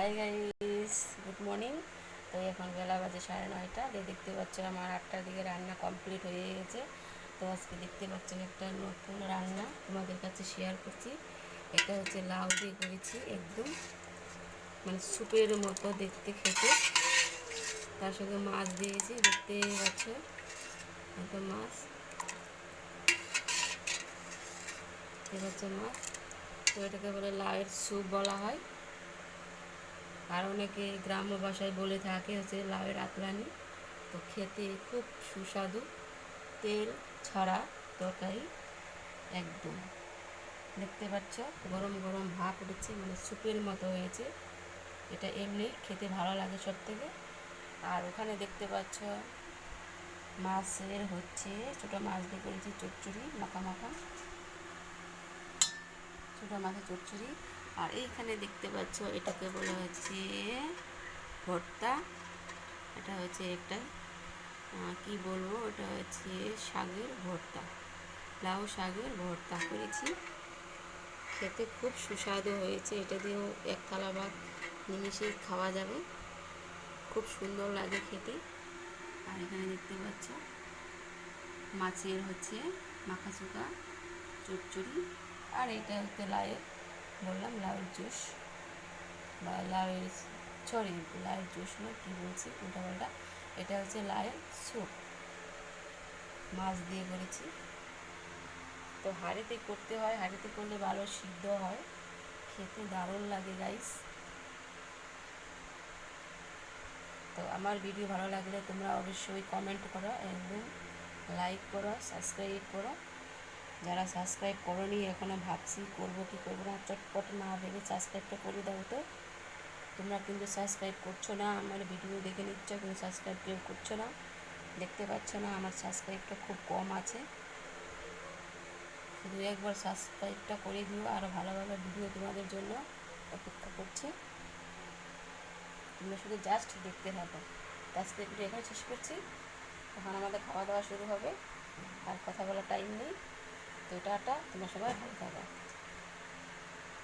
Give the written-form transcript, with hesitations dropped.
Hi guys, good morning. তো এখন বেলা বাজে 9:30। দেখতে পাচ্ছ আমার 8টার দিকে রান্না কমপ্লিট হয়ে গেছে। তো আজকে দেখতে পাচ্ছ একটা নতুন রান্না তোমাদের কাছে শেয়ার করছি। এটা হচ্ছে লাউ দিয়ে করেছি, একদম মানে স্যুপের মতো দেখতে খেতে। তার সঙ্গে মাছ দিয়েছি, দেখতে পাচ্ছ একটা মাছ, দেখতে পাচ্ছ মাছ। তো এটাকে বলে লাউয়ের স্যুপ বলা হয়, আর অনেকে গ্রাম্য ভাষায় বলে থাকে হচ্ছে লাউয়ের আতরানি। তো খেতে খুব সুস্বাদু, তেল ছাড়া তরকারি একদম। দেখতে পাচ্ছ গরম গরম ভাপ উঠেছে, মানে স্যুপের মতো হয়েছে। এটা এমনি খেতে ভালো লাগে সব থেকে। আর ওখানে দেখতে পাচ্ছ মাছের হচ্ছে ছোটো মাছ দিয়ে করেছি চচ্চড়ি, মাখা মাখা ছোটো মাছের চচ্চড়ি। আর এইখানে দেখতে পাচ্ছ এটাকে বলা হচ্ছে ভর্তা। এটা হচ্ছে একটা কি বলবো, এটা হচ্ছে শাকের ভর্তা, লাউ শাকের ভর্তা করেছি। খেতে খুব সুস্বাদু হয়েছে, এটা দিয়েও এক থালা ভাত নিমিশেই খাওয়া যাবে, খুব সুন্দর লাগে খেতে। আর এখানে দেখতে পাচ্ছ মাছের হচ্ছে মাখা চুকা চচ্চড়ি। আর এটা হচ্ছে লাউয়ের, বললাম লাউয়ের জুস বা লাউয়ের, সরি লাউয়ের জুস নয়, কী বলছি উল্টা পাল্টা। এটা হচ্ছে লাউয়ের স্যুপ, মাছ দিয়ে করেছি। তো হাঁড়িতে করতে হয়, হাঁড়িতে করলে ভালো সিদ্ধ হয়, খেতে দারুণ লাগে গাইস। তো আমার ভিডিও ভালো লাগলে তোমরা অবশ্যই কমেন্ট করো, একদম লাইক করো, সাবস্ক্রাইব করো। যারা সাবস্ক্রাইব করোনি এখনও ভাবছি করবো কি করবো না, চটপট না ভেবে সাবস্ক্রাইবটা করে দাও। তো তোমরা কিন্তু সাবস্ক্রাইব করছো না, আমার ভিডিও দেখে নিচ্ছ কিন্তু সাবস্ক্রাইব কেউ করছো না। দেখতে পাচ্ছ না আমার সাবস্ক্রাইবটা খুব কম আছে। শুধু একবার সাবস্ক্রাইবটা করে দিও, আরও ভালো ভালো ভিডিও তোমাদের জন্য অপেক্ষা করছে। তোমরা শুধু জাস্ট দেখতে থাকো। আজকে ভিডিও এখানে শেষ করছি। এখন আমাদের খাওয়া দাওয়া শুরু হবে, আর কথা বলার টাইম নেই। তো টাটা, তোমরা সবাই ভালো থাকো।